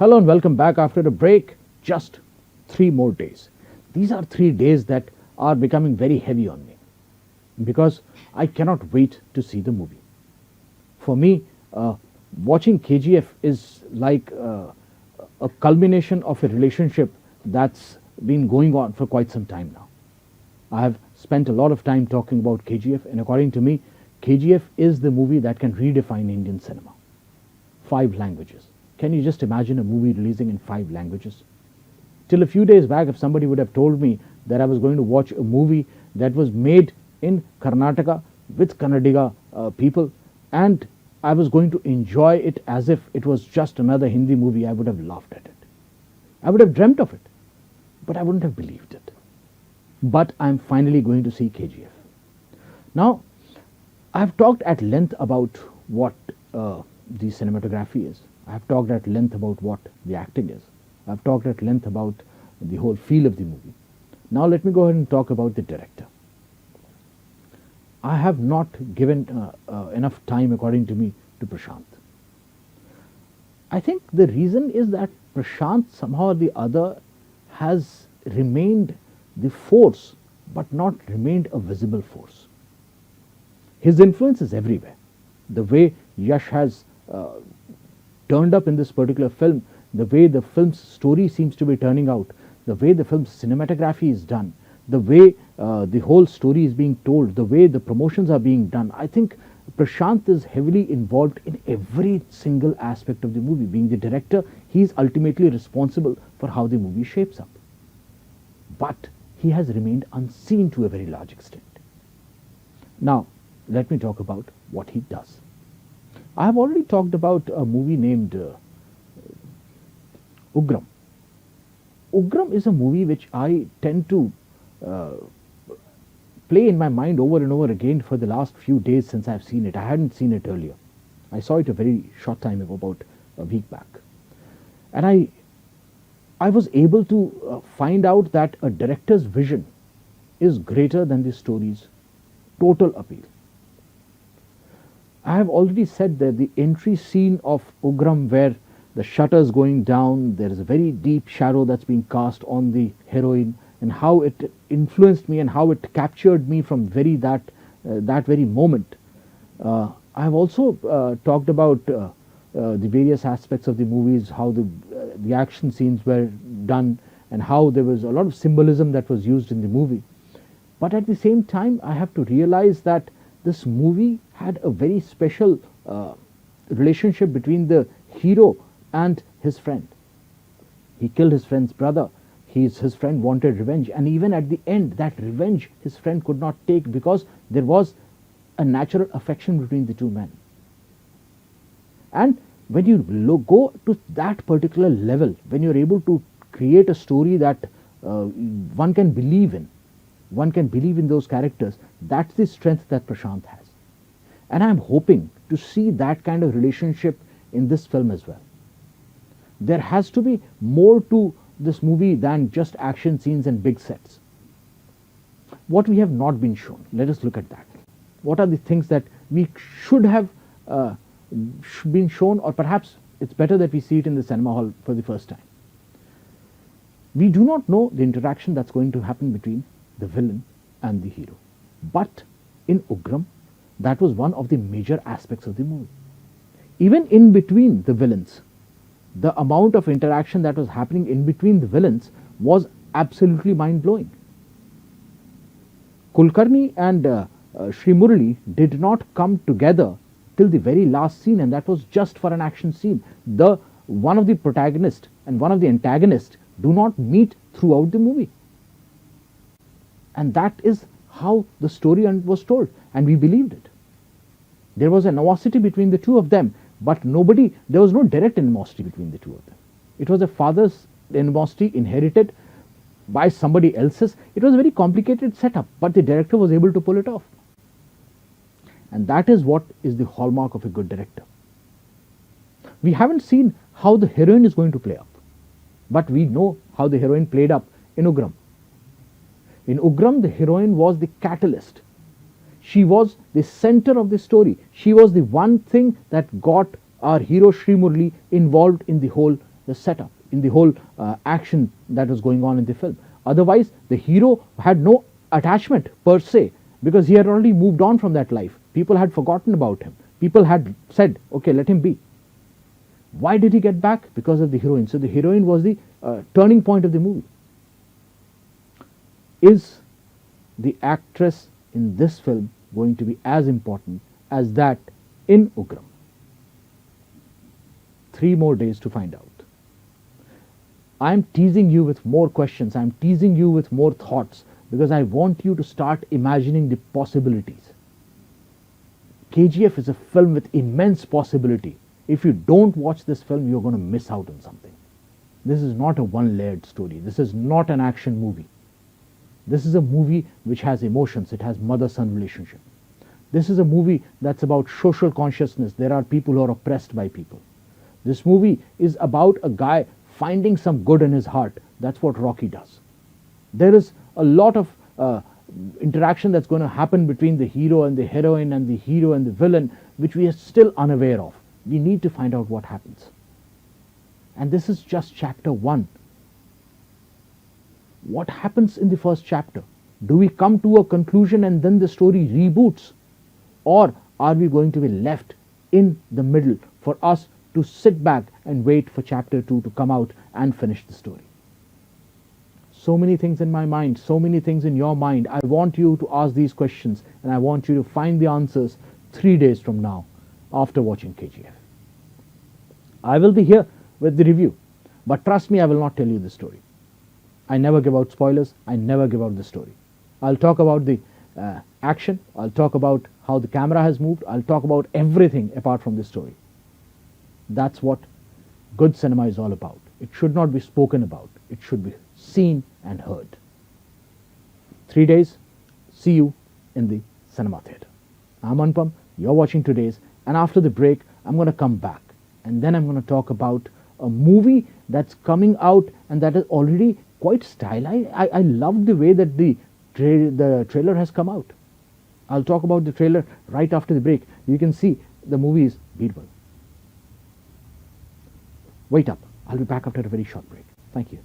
Hello and welcome back after a break. Just 3 more days. These are 3 days that are becoming very heavy on me because I cannot wait to see the movie. For me, watching KGF is like a culmination of a relationship that's been going on for quite some time now. I have spent a lot of time talking about KGF, and according to me, KGF is the movie that can redefine Indian cinema. 5 languages. Can you just imagine a movie releasing in 5 languages? Till a few days back, if somebody would have told me that I was going to watch a movie that was made in Karnataka with Kannadiga people and I was going to enjoy it as if it was just another Hindi movie, I would have laughed at it. I would have dreamt of it, but I wouldn't have believed it. But I'm finally going to see KGF. Now, I've talked at length about what the cinematography is. I've talked at length about what the acting is. I've talked at length about the whole feel of the movie. Now let me go ahead and talk about the director. I have not given enough time, according to me, to Prashant. I think the reason is that Prashant somehow or the other has remained the force but not remained a visible force. His influence is everywhere. The way Yash has turned up in this particular film, the way the film's story seems to be turning out, the way the film's cinematography is done, the way the whole story is being told, the way the promotions are being done, I think Prashant is heavily involved in every single aspect of the movie. Being the director, he is ultimately responsible for how the movie shapes up. But he has remained unseen to a very large extent. Now, let me talk about what he does. I have already talked about a movie named Ugram. Ugram is a movie which I tend to play in my mind over and over again for the last few days since I have seen it. I hadn't seen it earlier. I saw it a very short time ago, about a week back. And I was able to find out that a director's vision is greater than the story's total appeal. I have already said that the entry scene of Ugram, where the shutters going down, there is a very deep shadow that's being cast on the heroine, and how it influenced me and how it captured me from that very moment. I have also talked about the various aspects of the movies, how the action scenes were done, and how there was a lot of symbolism that was used in the movie. But at the same time, I have to realize that this movie had a very special relationship between the hero and his friend. He killed his friend's brother. His friend wanted revenge, and even at the end, that revenge his friend could not take because there was a natural affection between the two men. And when you go to that particular level, when you're able to create a story that one can believe in those characters, that's the strength that Prashant has. And I'm hoping to see that kind of relationship in this film as well. There has to be more to this movie than just action scenes and big sets. What we have not been shown, let us look at that. What are the things that we should have been shown, or perhaps it's better that we see it in the cinema hall for the first time. We do not know the interaction that's going to happen between the villain and the hero. But in Ugram, that was one of the major aspects of the movie. Even in between the villains, the amount of interaction that was happening in between the villains was absolutely mind-blowing. Kulkarni and Sri Murali did not come together till the very last scene, and that was just for an action scene. One of the protagonists and one of the antagonists do not meet throughout the movie. And that is how the story was told, and we believed it. There was animosity between the two of them, but there was no direct animosity between the two of them. It was a father's animosity inherited by somebody else's. It was a very complicated setup, but the director was able to pull it off. And that is what is the hallmark of a good director. We haven't seen how the heroine is going to play up, but we know how the heroine played up in Ugram. In Ugram, the heroine was the catalyst. She was the center of the story. She was the one thing that got our hero Sri Murali involved in the whole the setup, in the whole action that was going on in the film. Otherwise, the hero had no attachment per se, because he had already moved on from that life. People had forgotten about him. People had said, okay, let him be. Why did he get back? Because of the heroine. So the heroine was the turning point of the movie. Is the actress in this film going to be as important as that in Ugram? 3 more days to find out. I am teasing you with more questions. I am teasing you with more thoughts, because I want you to start imagining the possibilities. KGF is a film with immense possibility. If you don't watch this film, you're going to miss out on something. This is not a one-layered story. This is not an action movie. This is a movie which has emotions. It has mother-son relationship. This is a movie that's about social consciousness. There are people who are oppressed by people. This movie is about a guy finding some good in his heart. That's what Rocky does. There is a lot of interaction that's going to happen between the hero and the heroine and the hero and the villain, which we are still unaware of. We need to find out what happens. And this is just chapter 1. What happens in the first chapter? Do we come to a conclusion and then the story reboots? Or are we going to be left in the middle for us to sit back and wait for chapter 2 to come out and finish the story? So many things in my mind, so many things in your mind. I want you to ask these questions, and I want you to find the answers 3 days from now after watching KGF. I will be here with the review, but trust me, I will not tell you the story. I never give out spoilers. I never give out the story. I'll talk about the action. I'll talk about how the camera has moved. I'll talk about everything apart from the story. That's what good cinema is all about. It should not be spoken about. It should be seen and heard. 3 days. See you in the cinema theatre. I'm Anupam. You're watching Today's, and after the break, I'm going to come back, and then I'm going to talk about a movie that's coming out and that is already quite stylized. I love the way that the trailer has come out. I'll talk about the trailer right after the break. You can see the movie is beautiful. Wait up. I'll be back after a very short break. Thank you.